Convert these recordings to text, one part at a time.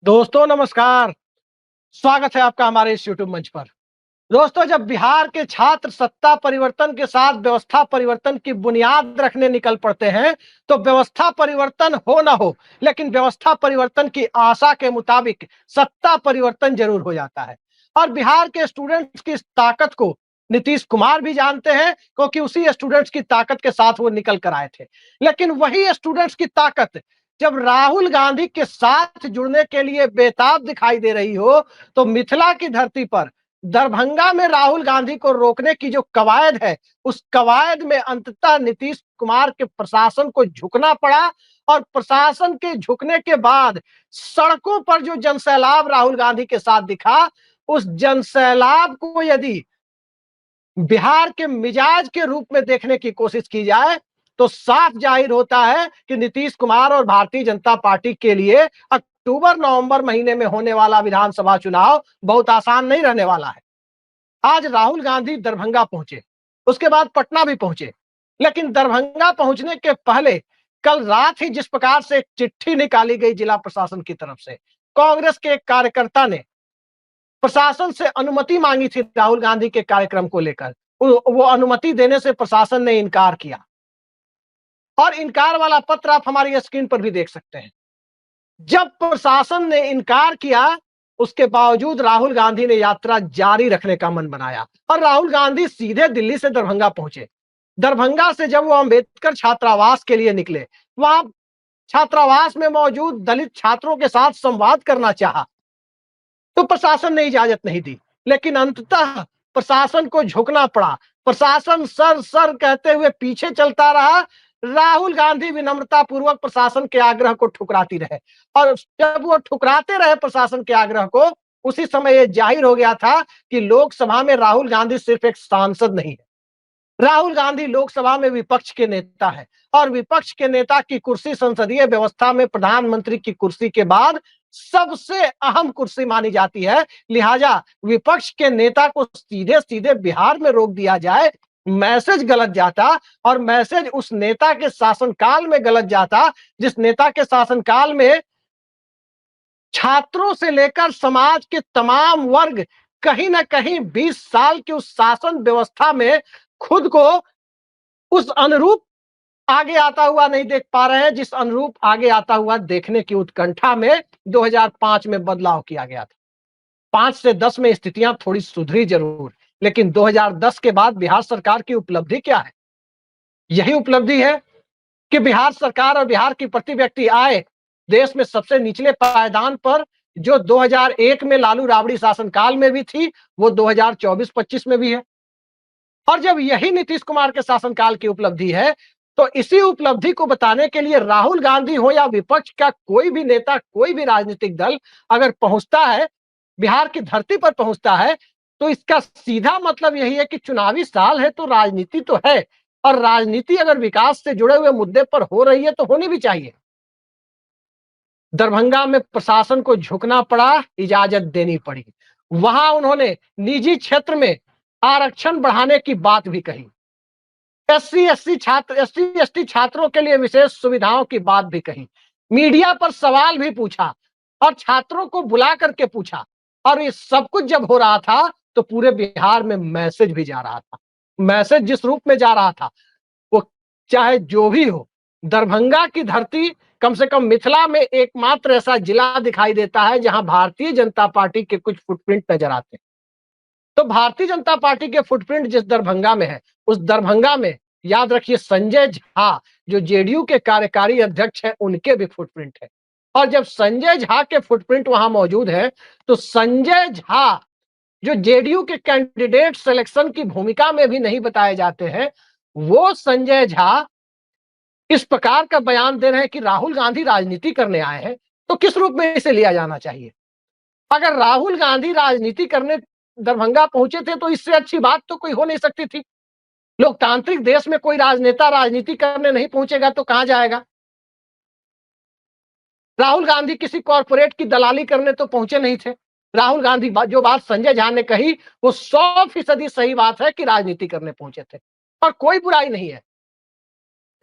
दोस्तों नमस्कार। स्वागत है आपका हमारे इस यूट्यूब मंच पर। दोस्तों, जब बिहार के छात्र सत्ता परिवर्तन के साथ व्यवस्था परिवर्तन की बुनियाद रखने निकल पड़ते हैं, तो व्यवस्था परिवर्तन हो ना हो, लेकिन व्यवस्था परिवर्तन की आशा के मुताबिक सत्ता परिवर्तन जरूर हो जाता है। और बिहार के स्टूडेंट्स की इस ताकत को नीतीश कुमार भी जानते हैं, क्योंकि उसी स्टूडेंट्स की ताकत के साथ वो निकल कर आए थे। लेकिन वही स्टूडेंट्स की ताकत जब राहुल गांधी के साथ जुड़ने के लिए बेताब दिखाई दे रही हो, तो मिथिला की धरती पर दरभंगा में राहुल गांधी को रोकने की जो कवायद है, उस कवायद में अंततः नीतीश कुमार के प्रशासन को झुकना पड़ा। और प्रशासन के झुकने के बाद सड़कों पर जो जनसैलाब राहुल गांधी के साथ दिखा, उस जनसैलाब को यदि बिहार के मिजाज के रूप में देखने की कोशिश की जाए, तो साफ जाहिर होता है कि नीतीश कुमार और भारतीय जनता पार्टी के लिए अक्टूबर नवंबर महीने में होने वाला विधानसभा चुनाव बहुत आसान नहीं रहने वाला है। आज राहुल गांधी दरभंगा पहुंचे, उसके बाद पटना भी पहुंचे, लेकिन दरभंगा पहुंचने के पहले कल रात ही जिस प्रकार से एक चिट्ठी निकाली गई जिला प्रशासन की तरफ से, कांग्रेस के एक कार्यकर्ता ने प्रशासन से अनुमति मांगी थी राहुल गांधी के कार्यक्रम को लेकर। वो अनुमति देने से प्रशासन ने इनकार किया, और इनकार वाला पत्र आप हमारी स्क्रीन पर भी देख सकते हैं। जब प्रशासन ने इनकार किया, उसके बावजूद राहुल गांधी ने यात्रा जारी रखने का मन बनाया और राहुल गांधी सीधे दिल्ली से दरभंगा पहुंचे। दरभंगा से जब वो अंबेडकर छात्रावास के लिए निकले, वहां छात्रावास में मौजूद दलित छात्रों के साथ संवाद करना चाहा, तो प्रशासन ने इजाजत नहीं दी। लेकिन अंततः प्रशासन को झुकना पड़ा। प्रशासन सर सर कहते हुए पीछे चलता रहा। राहुल गांधी विनम्रता पूर्वक प्रशासन के आग्रह को ठुकराती रहे, और जब वो ठुकराते रहे प्रशासन के आग्रह को, उसी समय यह जाहिर हो गया था कि लोकसभा में राहुल गांधी सिर्फ एक सांसद नहीं है, राहुल गांधी लोकसभा में विपक्ष के नेता है। और विपक्ष के नेता की कुर्सी संसदीय व्यवस्था में प्रधानमंत्री की कुर्सी के बाद सबसे अहम कुर्सी मानी जाती है। लिहाजा विपक्ष के नेता को सीधे सीधे बिहार में रोक दिया जाए, मैसेज गलत जाता, और मैसेज उस नेता के शासनकाल में गलत जाता जिस नेता के शासनकाल में छात्रों से लेकर समाज के तमाम वर्ग कहीं ना कहीं 20 साल की उस शासन व्यवस्था में खुद को उस अनुरूप आगे आता हुआ नहीं देख पा रहे हैं, जिस अनुरूप आगे आता हुआ देखने की उत्कंठा में 2005 में बदलाव किया गया था। 5 से 10 में स्थितियां थोड़ी सुधरी जरूर, लेकिन 2010 के बाद बिहार सरकार की उपलब्धि क्या है? यही उपलब्धि है कि बिहार सरकार और बिहार की प्रति व्यक्ति आय देश में सबसे निचले पायदान पर, जो 2001 में लालू राबड़ी शासनकाल में भी थी, वो 2024-25 में भी है। और जब यही नीतीश कुमार के शासनकाल की उपलब्धि है, तो इसी उपलब्धि को बताने के लिए राहुल गांधी हो या विपक्ष का कोई भी नेता, कोई भी राजनीतिक दल अगर पहुंचता है, बिहार की धरती पर पहुंचता है, तो इसका सीधा मतलब यही है कि चुनावी साल है तो राजनीति तो है, और राजनीति अगर विकास से जुड़े हुए मुद्दे पर हो रही है तो होनी भी चाहिए। दरभंगा में प्रशासन को झुकना पड़ा, इजाजत देनी पड़ी। वहां उन्होंने निजी क्षेत्र में आरक्षण बढ़ाने की बात भी कही, एससी एसटी छात्रों के लिए विशेष सुविधाओं की बात भी कही, मीडिया पर सवाल भी पूछा और छात्रों को बुला करके पूछा। और ये सब कुछ जब हो रहा था, तो पूरे बिहार में मैसेज भी जा रहा था। मैसेज जिस रूप में जा रहा था, वो चाहे जो भी हो, दरभंगा की धरती कम से कम मिथिला में एकमात्र ऐसा जिला दिखाई देता है जहां भारतीय जनता पार्टी के कुछ फुटप्रिंट नजर आते हैं। तो भारतीय जनता पार्टी के फुटप्रिंट जिस दरभंगा में है, उस दरभंगा में याद रखिए संजय झा जो जेडीयू के कार्यकारी अध्यक्ष हैं, उनके भी फुटप्रिंट है। और जब संजय झा के फुटप्रिंट वहां मौजूद है, तो संजय झा जो जेडीयू के कैंडिडेट सिलेक्शन की भूमिका में भी नहीं बताए जाते हैं, वो संजय झा इस प्रकार का बयान दे रहे हैं कि राहुल गांधी राजनीति करने आए हैं, तो किस रूप में इसे लिया जाना चाहिए? अगर राहुल गांधी राजनीति करने दरभंगा पहुंचे थे, तो इससे अच्छी बात तो कोई हो नहीं सकती थी। लोकतांत्रिक देश में कोई राजनेता राजनीति करने नहीं पहुंचेगा तो कहां जाएगा? राहुल गांधी किसी कॉर्पोरेट की दलाली करने तो पहुंचे नहीं थे। राहुल गांधी जो बात संजय झा ने कही, वो 100% सही बात है कि राजनीति करने पहुंचे थे, और कोई बुराई नहीं है।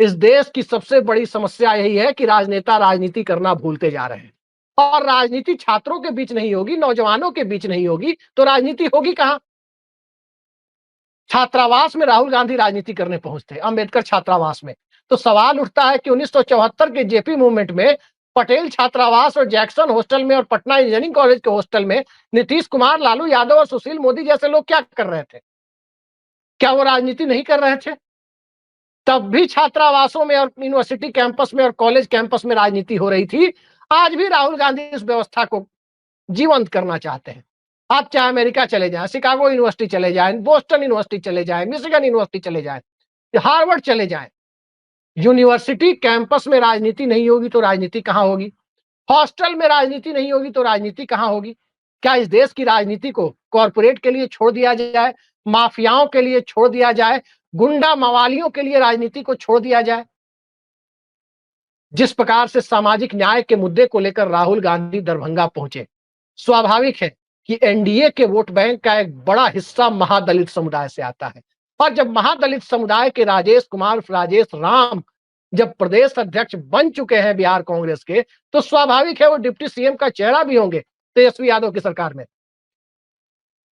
इस देश की सबसे बड़ी समस्या यही है कि राजनेता राजनीति करना भूलते जा रहे हैं। और राजनीति छात्रों के बीच नहीं होगी, नौजवानों के बीच नहीं होगी, तो राजनीति होगी कहां? छात्रावास में राहुल गांधी राजनीति करने पहुंचते, अंबेडकर छात्रावास में। तो सवाल उठता है कि 1974 के जेपी मूवमेंट में पटेल छात्रावास और जैक्सन हॉस्टल में और पटना इंजीनियरिंग कॉलेज के हॉस्टल में नीतीश कुमार, लालू यादव और सुशील मोदी जैसे लोग क्या कर रहे थे? क्या वो राजनीति नहीं कर रहे थे? तब भी छात्रावासों में और यूनिवर्सिटी कैंपस में और कॉलेज कैंपस में राजनीति हो रही थी। आज भी राहुल गांधी इस व्यवस्था को जीवंत करना चाहते हैं। आप चाहे अमेरिका चले जाएं, शिकागो यूनिवर्सिटी चले जाएं, बोस्टन यूनिवर्सिटी चले जाएं, मिशिगन यूनिवर्सिटी चले जाएं, हार्वर्ड चले जाएं, यूनिवर्सिटी कैंपस में राजनीति नहीं होगी तो राजनीति कहां होगी? हॉस्टल में राजनीति नहीं होगी तो राजनीति कहां होगी? क्या इस देश की राजनीति को कॉरपोरेट के लिए छोड़ दिया जाए, माफियाओं के लिए छोड़ दिया जाए, गुंडा मवालियों के लिए राजनीति को छोड़ दिया जाए? जिस प्रकार से सामाजिक न्याय के मुद्दे को लेकर राहुल गांधी दरभंगा पहुंचे, स्वाभाविक है कि एनडीए के वोट बैंक का एक बड़ा हिस्सा महादलित समुदाय से आता है। और जब महादलित समुदाय के राजेश कुमार, राजेश राम जब प्रदेश अध्यक्ष बन चुके हैं बिहार कांग्रेस के, तो स्वाभाविक है वो डिप्टी सीएम का चेहरा भी होंगे तेजस्वी यादव की सरकार में।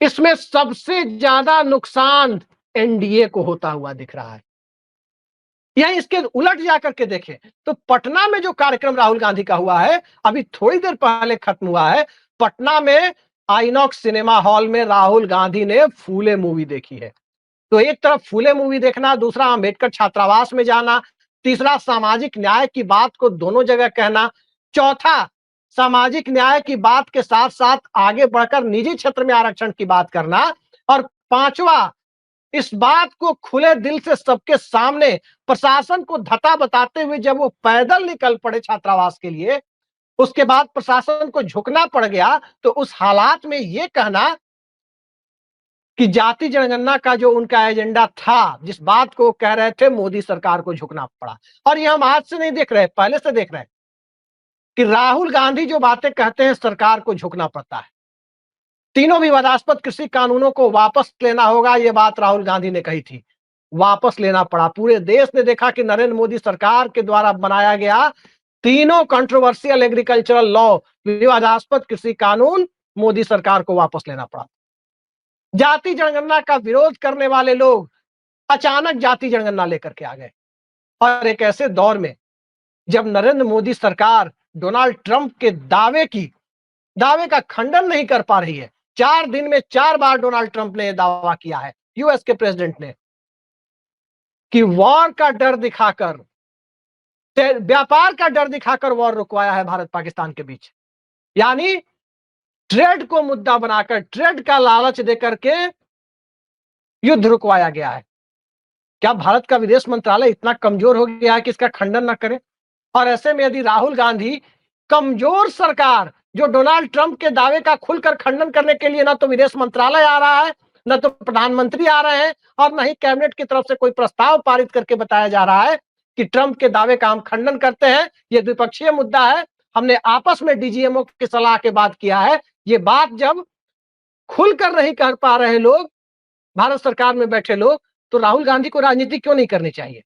इसमें सबसे ज्यादा नुकसान एनडीए को होता हुआ दिख रहा है। यही इसके उलट जाकर के देखें तो पटना में जो कार्यक्रम राहुल गांधी का हुआ है, अभी थोड़ी देर पहले खत्म हुआ है। पटना में आइनॉक्स सिनेमा हॉल में राहुल गांधी ने फूले मूवी देखी है। तो एक तरफ फूले मूवी देखना, दूसरा अंबेडकर छात्रावास में जाना, तीसरा सामाजिक न्याय की बात को दोनों जगह कहना, चौथा सामाजिक न्याय की बात के साथ साथ आगे बढ़कर निजी क्षेत्र में आरक्षण की बात करना, और पांचवा इस बात को खुले दिल से सबके सामने प्रशासन को धता बताते हुए जब वो पैदल निकल पड़े छात्रावास के लिए, उसके बाद प्रशासन को झुकना पड़ गया, तो उस हालात में ये कहना कि जाति जनगणना का जो उनका एजेंडा था, जिस बात को कह रहे थे, मोदी सरकार को झुकना पड़ा। और ये हम आज से नहीं देख रहे, पहले से देख रहे हैं कि राहुल गांधी जो बातें कहते हैं सरकार को झुकना पड़ता है। तीनों विवादास्पद कृषि कानूनों को वापस लेना होगा, यह बात राहुल गांधी ने कही थी, वापस लेना पड़ा। पूरे देश ने देखा कि नरेंद्र मोदी सरकार के द्वारा बनाया गया तीनों कंट्रोवर्शियल एग्रीकल्चरल लॉ, विवादास्पद कृषि कानून, मोदी सरकार को वापस लेना पड़ा। जाति जनगणना का विरोध करने वाले लोग अचानक जाति जनगणना लेकर के आ गए, और एक ऐसे दौर में जब नरेंद्र मोदी सरकार डोनाल्ड ट्रंप के दावे का खंडन नहीं कर पा रही है। 4 दिन में 4 बार डोनाल्ड ट्रंप ने यह दावा किया है, यूएस के प्रेसिडेंट ने, कि वॉर का डर दिखाकर, व्यापार का डर दिखाकर वॉर रुकवाया है भारत पाकिस्तान के बीच। यानी ट्रेड को मुद्दा बनाकर, ट्रेड का लालच देकर के युद्ध रुकवाया गया है। क्या भारत का विदेश मंत्रालय इतना कमजोर हो गया है कि इसका खंडन ना करे? और ऐसे में यदि राहुल गांधी, कमजोर सरकार जो डोनाल्ड ट्रंप के दावे का खुलकर खंडन करने के लिए ना तो विदेश मंत्रालय आ रहा है, न तो प्रधानमंत्री आ रहे हैं, और न ही कैबिनेट की तरफ से कोई प्रस्ताव पारित करके बताया जा रहा है कि ट्रंप के दावे का हम खंडन करते हैं, ये द्विपक्षीय मुद्दा है, हमने आपस में डीजीएमओ की सलाह के बाद किया है। ये बात जब खुलकर नहीं कर पा रहे लोग, भारत सरकार में बैठे लोग, तो राहुल गांधी को राजनीति क्यों नहीं करनी चाहिए?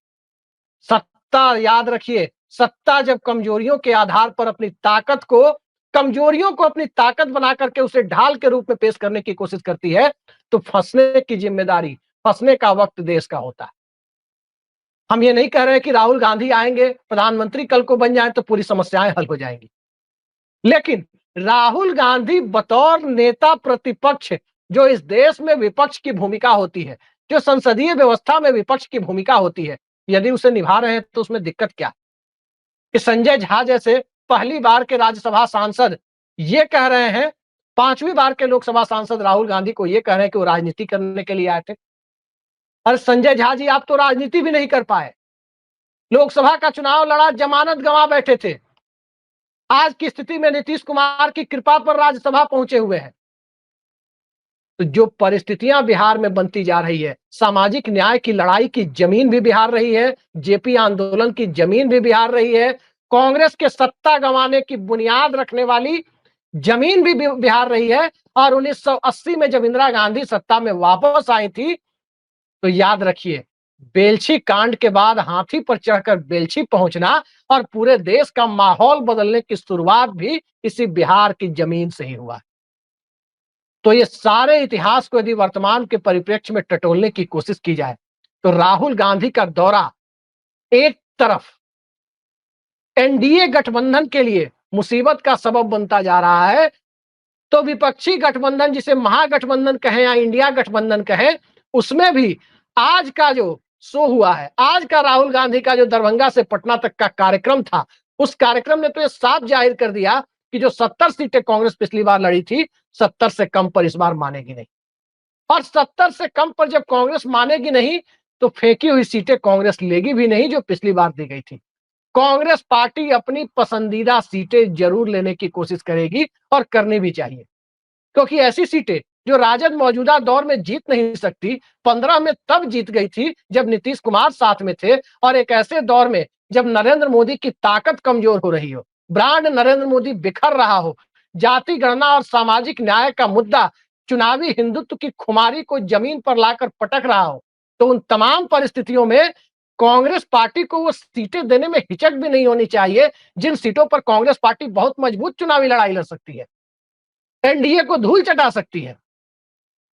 सत्ता, याद रखिए, सत्ता जब कमजोरियों के आधार पर अपनी ताकत को, कमजोरियों को अपनी ताकत बना करके उसे ढाल के रूप में पेश करने की कोशिश करती है, तो फंसने की जिम्मेदारी, फंसने का वक्त देश का होता है। हम ये नहीं कह रहे कि राहुल गांधी आएंगे, प्रधानमंत्री कल को बन जाए तो पूरी समस्याएं हल हो जाएंगी, लेकिन राहुल गांधी बतौर नेता प्रतिपक्ष, जो इस देश में विपक्ष की भूमिका होती है, जो संसदीय व्यवस्था में विपक्ष की भूमिका होती है, यदि उसे निभा रहे हैं तो उसमें दिक्कत क्या? कि संजय झा जैसे पहली बार के राज्यसभा सांसद ये कह रहे हैं, 5वीं बार के लोकसभा सांसद राहुल गांधी को ये कह रहे हैं कि वो राजनीति करने के लिए आए थे। अरे संजय झा जी, आप तो राजनीति भी नहीं कर पाए, लोकसभा का चुनाव लड़ा, जमानत गंवा बैठे थे, आज की स्थिति में नीतीश कुमार की कृपा पर राज्यसभा पहुंचे हुए हैं। तो जो परिस्थितियां बिहार में बनती जा रही है, सामाजिक न्याय की लड़ाई की जमीन भी बिहार रही है, जेपी आंदोलन की जमीन भी बिहार रही है, कांग्रेस के सत्ता गंवाने की बुनियाद रखने वाली जमीन भी बिहार रही है। और 1980 में जब इंदिरा गांधी सत्ता में वापस आई थी, तो याद रखिए, बेलछी कांड के बाद हाथी पर चढ़कर बेलछी पहुंचना और पूरे देश का माहौल बदलने की शुरुआत भी इसी बिहार की जमीन से ही हुआ। तो ये सारे इतिहास को यदि वर्तमान के परिप्रेक्ष्य में टटोलने की कोशिश की जाए, तो राहुल गांधी का दौरा एक तरफ एनडीए गठबंधन के लिए मुसीबत का सबब बनता जा रहा है, तो विपक्षी गठबंधन, जिसे महागठबंधन कहें या इंडिया गठबंधन कहें, उसमें भी आज का जो शो हुआ है, आज का राहुल गांधी का जो दरभंगा से पटना तक का कार्यक्रम था, उस कार्यक्रम ने तो ये साफ जाहिर कर दिया कि जो 70 सीटें कांग्रेस पिछली बार लड़ी थी, 70 से कम पर इस बार मानेगी नहीं। और 70 से कम पर जब कांग्रेस मानेगी नहीं, तो फेंकी हुई सीटें कांग्रेस लेगी भी नहीं जो पिछली बार दी गई थी। कांग्रेस पार्टी अपनी पसंदीदा सीटें जरूर लेने की कोशिश करेगी और करनी भी चाहिए, क्योंकि ऐसी सीटें जो राजद मौजूदा दौर में जीत नहीं सकती, 15 में तब जीत गई थी जब नीतीश कुमार साथ में थे, और एक ऐसे दौर में जब नरेंद्र मोदी की ताकत कमजोर हो रही हो, ब्रांड नरेंद्र मोदी बिखर रहा हो, जाति गणना और सामाजिक न्याय का मुद्दा चुनावी हिंदुत्व की खुमारी को जमीन पर लाकर पटक रहा हो। तो उन तमाम परिस्थितियों में कांग्रेस पार्टी को वो सीटें देने में हिचक भी नहीं होनी चाहिए जिन सीटों पर कांग्रेस पार्टी बहुत मजबूत चुनावी लड़ाई लड़ सकती है, एनडीए को धूल चटा सकती है।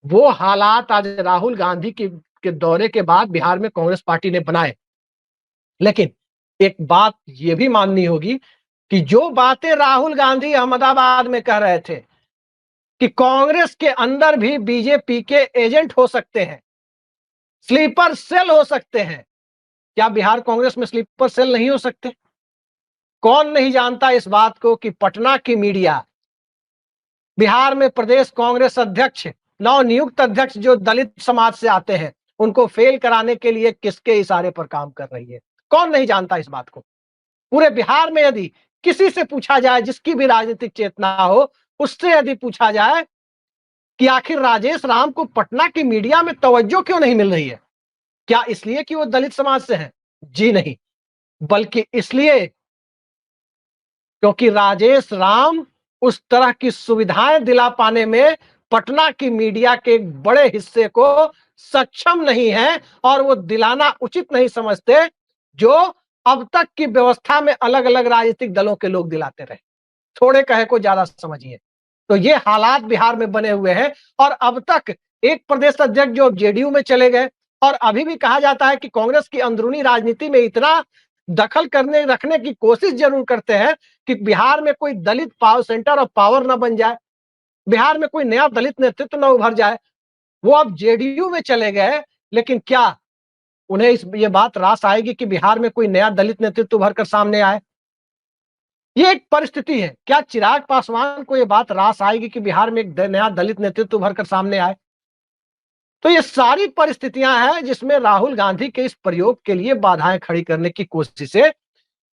वो हालात आज राहुल गांधी के दौरे के बाद बिहार में कांग्रेस पार्टी ने बनाए। लेकिन एक बात ये भी माननी होगी कि जो बातें राहुल गांधी अहमदाबाद में कह रहे थे कि कांग्रेस के अंदर भी बीजेपी के एजेंट हो सकते हैं, स्लीपर सेल हो सकते हैं, क्या बिहार कांग्रेस में स्लीपर सेल नहीं हो सकते? कौन नहीं जानता इस बात को कि पटना की मीडिया बिहार में प्रदेश कांग्रेस अध्यक्ष, नवनियुक्त अध्यक्ष जो दलित समाज से आते हैं, उनको फेल कराने के लिए किसके इशारे पर काम कर रही है? कौन नहीं जानता इस बात को? पूरे बिहार में यदि किसी से पूछा जाए, जिसकी भी राजनीतिक चेतना हो, उससे यदि पूछा जाए कि आखिर राजेश राम को पटना की मीडिया में तवज्जो क्यों नहीं मिल रही है, क्या इसलिए कि वो दलित समाज से हैं? जी नहीं, बल्कि इसलिए क्योंकि राजेश राम उस तरह की सुविधाएं दिला पाने में पटना की मीडिया के एक बड़े हिस्से को सक्षम नहीं है, और वो दिलाना उचित नहीं समझते जो अब तक की व्यवस्था में अलग अलग राजनीतिक दलों के लोग दिलाते रहे। थोड़े कहे को ज्यादा समझिए। तो ये हालात बिहार में बने हुए हैं, और अब तक एक प्रदेश अध्यक्ष जो जेडीयू में चले गए, और अभी भी कहा जाता है कि कांग्रेस की अंदरूनी राजनीति में इतना दखल करने रखने की कोशिश जरूर करते हैं कि बिहार में कोई दलित पावर सेंटर ऑफ पावर न बन जाए, बिहार में कोई नया दलित नेतृत्व न उभर जाए। वो अब जेडीयू में चले गए, लेकिन क्या उन्हें ये बात रास आएगी कि बिहार में कोई नया दलित नेतृत्व उभर कर सामने आए? ये एक परिस्थिति है। क्या चिराग पासवान को ये बात रास आएगी कि बिहार में एक नया दलित नेतृत्व उभर कर सामने आए? तो ये सारी परिस्थितियां हैं जिसमें राहुल गांधी के इस प्रयोग के लिए बाधाएं खड़ी करने की कोशिशें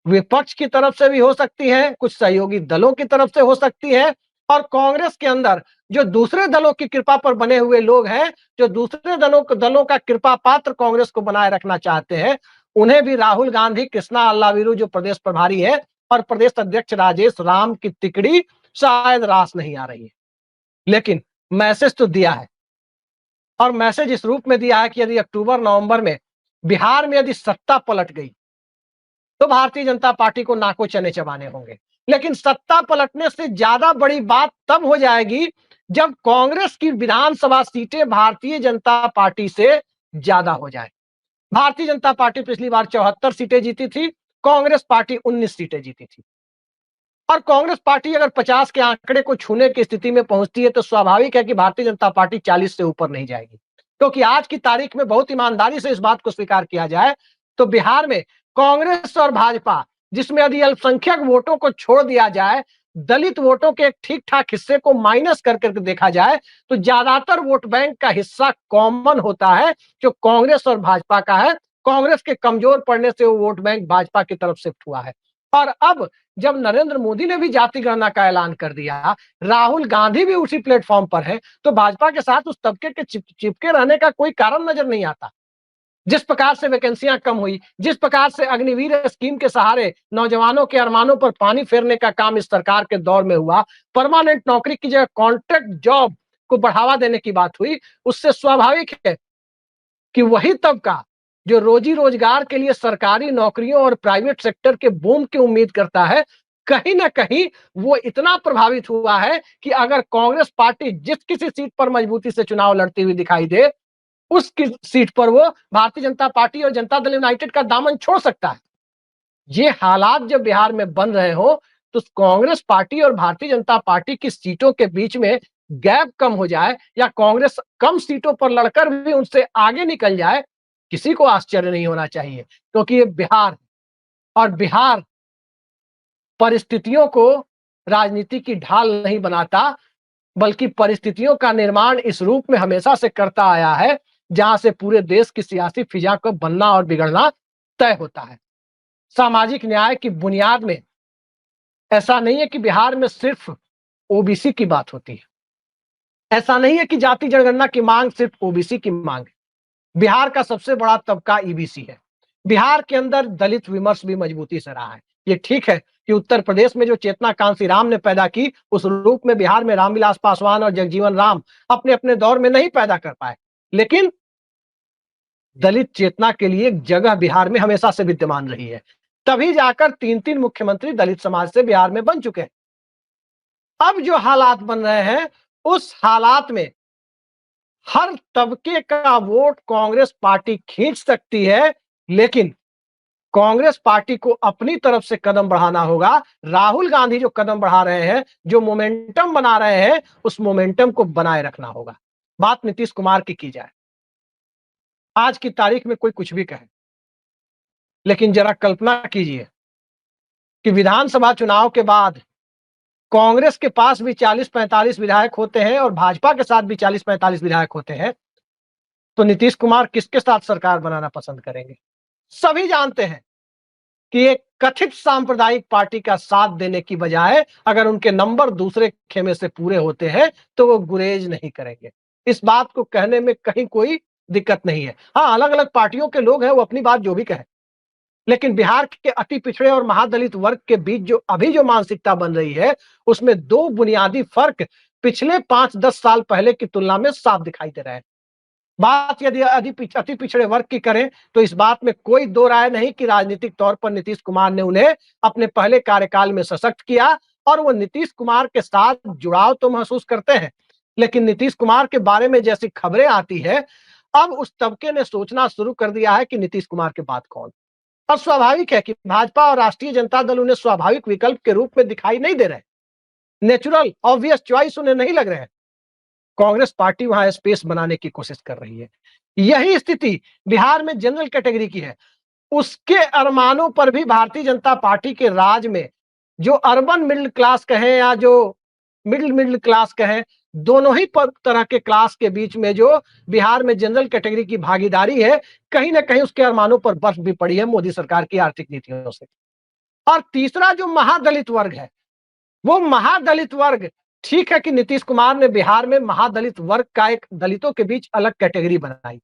विपक्ष की तरफ से भी हो सकती है, कुछ सहयोगी दलों की तरफ से हो सकती है, और कांग्रेस के अंदर जो दूसरे दलों की कृपा पर बने हुए लोग हैं, जो दूसरे दलों का कृपा पात्र कांग्रेस को बनाए रखना चाहते हैं, उन्हें भी राहुल गांधी, कृष्णा अल्लावीरू जो प्रदेश प्रभारी है, और प्रदेश अध्यक्ष राजेश राम की तिकड़ी शायद रास नहीं आ रही है। लेकिन मैसेज तो दिया है, और मैसेज इस रूप में दिया है कि यदि अक्टूबर नवंबर में बिहार में यदि सत्ता पलट गई, तो भारतीय जनता पार्टी को नाको चने चबाने होंगे। लेकिन सत्ता पलटने से ज्यादा बड़ी बात तब हो जाएगी जब कांग्रेस की विधानसभा सीटें भारतीय जनता पार्टी से ज्यादा हो जाए। भारतीय जनता पार्टी पिछली बार 74 सीटें जीती थी, कांग्रेस पार्टी 19 सीटें जीती थी। और कांग्रेस पार्टी अगर 50 के आंकड़े को छूने की स्थिति में पहुंचती है, तो स्वाभाविक है कि भारतीय जनता पार्टी 40 से ऊपर नहीं जाएगी। क्योंकि आज की तारीख में बहुत ईमानदारी से इस बात को स्वीकार किया जाए तो बिहार में कांग्रेस और भाजपा, जिसमें यदि अल्पसंख्यक वोटों को छोड़ दिया जाए, दलित वोटों के एक ठीक ठाक हिस्से को माइनस करके देखा जाए, तो ज्यादातर वोट बैंक का हिस्सा कॉमन होता है जो कांग्रेस और भाजपा का है। कांग्रेस के कमजोर पड़ने से वो वोट बैंक भाजपा की तरफ शिफ्ट हुआ है। और अब जब नरेंद्र मोदी ने भी जाति गणना का ऐलान कर दिया, राहुल गांधी भी उसी प्लेटफॉर्म पर है, तो भाजपा के साथ उस तबके के चिपके रहने का कोई कारण नजर नहीं आता। जिस प्रकार से वैकेंसियां कम हुई, जिस प्रकार से अग्निवीर स्कीम के सहारे नौजवानों के अरमानों पर पानी फेरने का काम इस सरकार के दौर में हुआ, परमानेंट नौकरी की जगह कॉन्ट्रैक्ट जॉब को बढ़ावा देने की बात हुई, उससे स्वाभाविक है कि वही तबका जो रोजी रोजगार के लिए सरकारी नौकरियों और प्राइवेट सेक्टर के बूम की उम्मीद करता है, कहीं ना कहीं वो इतना प्रभावित हुआ है कि अगर कांग्रेस पार्टी जिस किसी सीट पर मजबूती से चुनाव लड़ती हुई दिखाई दे, उस सीट पर वो भारतीय जनता पार्टी और जनता दल यूनाइटेड का दामन छोड़ सकता है। ये हालात जब बिहार में बन रहे हो, तो कांग्रेस पार्टी और भारतीय जनता पार्टी की सीटों के बीच में गैप कम हो जाए या कांग्रेस कम सीटों पर लड़कर भी उनसे आगे निकल जाए, किसी को आश्चर्य नहीं होना चाहिए, क्योंकि ये बिहार और बिहार परिस्थितियों को राजनीति की ढाल नहीं बनाता, बल्कि परिस्थितियों का निर्माण इस रूप में हमेशा से करता आया है जहां से पूरे देश की सियासी फिजा को बनना और बिगड़ना तय होता है। सामाजिक न्याय की बुनियाद में ऐसा नहीं है कि बिहार में सिर्फ ओबीसी की बात होती है, ऐसा नहीं है कि जाति जनगणना की मांग सिर्फ ओबीसी की मांग है। बिहार का सबसे बड़ा तबका ईबीसी है। बिहार के अंदर दलित विमर्श भी मजबूती से रहा है। ये ठीक है कि उत्तर प्रदेश में जो चेतना कांसी राम ने पैदा की, उस रूप में बिहार में रामविलास पासवान और जगजीवन राम अपने अपने दौर में नहीं पैदा कर पाए, लेकिन दलित चेतना के लिए एक जगह बिहार में हमेशा से विद्यमान रही है। तभी जाकर 3-3 मुख्यमंत्री दलित समाज से बिहार में बन चुके हैं। अब जो हालात बन रहे हैं, उस हालात में हर तबके का वोट कांग्रेस पार्टी खींच सकती है, लेकिन कांग्रेस पार्टी को अपनी तरफ से कदम बढ़ाना होगा। राहुल गांधी जो कदम बढ़ा रहे हैं, जो मोमेंटम बना रहे हैं, उस मोमेंटम को बनाए रखना होगा। बात नीतीश कुमार की जाए, आज की तारीख में कोई कुछ भी कहे, लेकिन जरा कल्पना कीजिए कि विधानसभा चुनाव के बाद कांग्रेस के पास भी 40-45 विधायक होते हैं और भाजपा के साथ भी 40-45 विधायक होते हैं, तो नीतीश कुमार किसके साथ सरकार बनाना पसंद करेंगे? सभी जानते हैं कि एक कथित सांप्रदायिक पार्टी का साथ देने की बजाय अगर उनके नंबर दूसरे खेमे से पूरे होते हैं, तो वो गुरेज नहीं करेंगे। इस बात को कहने में कहीं कोई दिक्कत नहीं है। हाँ, अलग अलग पार्टियों के लोग हैं, वो अपनी बात जो भी कहें, लेकिन बिहार के अति पिछड़े और महादलित वर्ग के बीच जो अभी जो मानसिकता बन रही है, उसमें दो बुनियादी फर्क पिछले 5-10 साल पहले की तुलना में साफ दिखाई दे रहे हैं। बात यदि अति पिछड़े वर्ग की करें, तो इस बात में कोई दो राय नहीं कि राजनीतिक तौर पर नीतीश कुमार ने उन्हें अपने पहले कार्यकाल में सशक्त किया और वो नीतीश कुमार के साथ जुड़ाव तो महसूस करते हैं, लेकिन नीतीश कुमार के बारे में जैसी खबरें आती है, अब उस तबके ने सोचना शुरू कर दिया है कि नीतीश कुमार के बाद कौन। और स्वाभाविक है कि भाजपा और राष्ट्रीय जनता दल उन्हें स्वाभाविक विकल्प के रूप में दिखाई नहीं दे रहे, नेचुरल ऑब्वियस चॉइस उन्हें नहीं लग रहे हैं। कांग्रेस पार्टी वहां स्पेस बनाने की कोशिश कर रही है। यही स्थिति बिहार में जनरल कैटेगरी की है। उसके अरमानों पर भी भारतीय जनता पार्टी के राज में जो अर्बन मिडिल क्लास कहें या जो मिडिल मिडिल क्लास कहें, दोनों ही तरह के क्लास के बीच में जो बिहार में जनरल कैटेगरी की भागीदारी है, कहीं ना कहीं उसके अरमानों पर बर्फ भी पड़ी है मोदी सरकार की आर्थिक नीतियों से। और तीसरा जो महादलित वर्ग है, वो महादलित वर्ग, ठीक है कि नीतीश कुमार ने बिहार में महादलित वर्ग का एक दलितों के बीच अलग कैटेगरी बनाई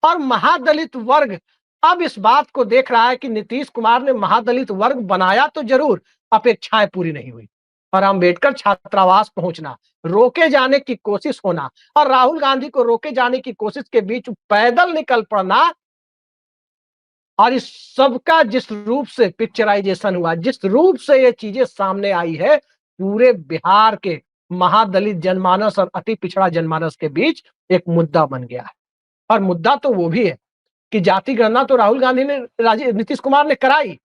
और महादलित वर्ग अब इस बात को देख रहा है कि नीतीश कुमार ने महादलित वर्ग बनाया तो जरूर, अपेक्षाएं पूरी नहीं हुई और अंबेडकर छात्रावास पहुंचना, रोके जाने की कोशिश होना और राहुल गांधी को रोके जाने की कोशिश के बीच पैदल निकल पड़ना और इस सबका जिस रूप से पिक्चराइजेशन हुआ, जिस रूप से ये चीजें सामने आई है, पूरे बिहार के महादलित जनमानस और अति पिछड़ा जनमानस के बीच एक मुद्दा बन गया है। और मुद्दा तो वो भी है कि जाति गणना तो राहुल गांधी ने नीतीश कुमार ने कराई,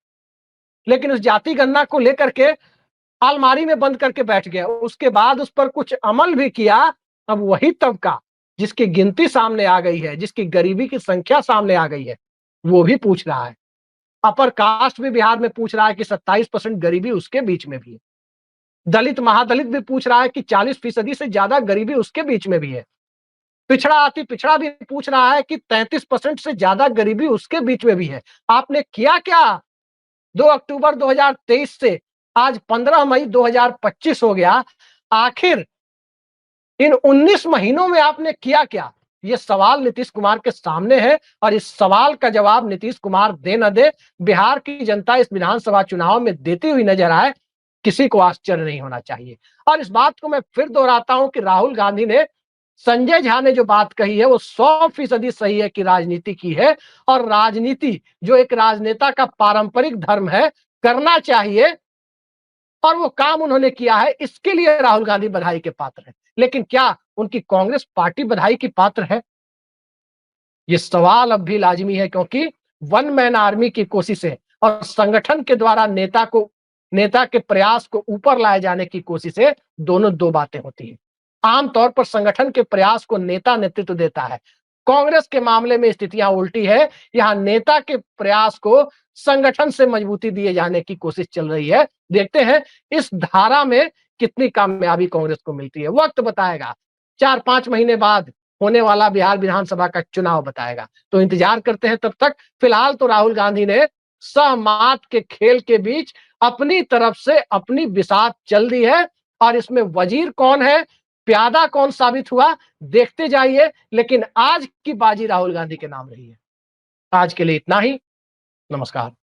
लेकिन उस जाति गणना को लेकर के अलमारी में बंद करके बैठ गया। उसके बाद उस पर कुछ अमल भी किया। अब वही तबका जिसकी गिनती सामने आ गई है, जिसकी गरीबी की संख्या सामने आ गई है, वो भी पूछ रहा है। अपर कास्ट भी बिहार में पूछ रहा है कि 27% गरीबी उसके बीच में भी है। दलित महादलित भी पूछ रहा है कि 40% से ज्यादा गरीबी उसके बीच में भी है। पिछड़ा अति पिछड़ा भी पूछ रहा है कि 33% से ज्यादा गरीबी उसके बीच में भी है। आपने किया क्या? 2 अक्टूबर 2023 से आज 15 मई 2025 हो गया। आखिर इन 19 महीनों में आपने किया क्या? ये सवाल नीतीश कुमार के सामने है और इस सवाल का जवाब नीतीश कुमार दे न दे, बिहार की जनता इस विधानसभा चुनाव में देती हुई नजर आए, किसी को आश्चर्य नहीं होना चाहिए। और इस बात को मैं फिर दोहराता हूं कि राहुल गांधी ने संजय झा ने जो बात कही है वो 100% सही है कि राजनीति की है, और राजनीति जो एक राजनेता का पारंपरिक धर्म है, करना चाहिए, और वो काम उन्होंने किया है, इसके लिए राहुल गांधी बधाई के पात्र हैं। लेकिन क्या उनकी कांग्रेस पार्टी बधाई की पात्र है? ये सवाल अब भी लाजमी है, क्योंकि वन मैन आर्मी की कोशिशें और संगठन के द्वारा नेता के प्रयास को ऊपर लाए जाने की कोशिशें, दोनों दो बातें होती हैं। आमतौर पर संगठन के प्रयास को नेता नेतृत्व देता है। कांग्रेस के मामले में स्थितियां उल्टी है। यहां नेता के प्रयास को संगठन से मजबूती दिए जाने की कोशिश चल रही है। देखते हैं इस धारा में कितनी कामयाबी कांग्रेस को मिलती है, वक्त बताएगा। 4-5 महीने बाद होने वाला बिहार विधानसभा का चुनाव बताएगा, तो इंतजार करते हैं। तब तक फिलहाल तो राहुल गांधी ने सहमात के खेल के बीच अपनी तरफ से अपनी बिसात चल दी है, और इसमें वजीर कौन है, प्यादा कौन साबित हुआ, देखते जाइए। लेकिन आज की बाजी राहुल गांधी के नाम रही है। आज के लिए इतना ही। नमस्कार।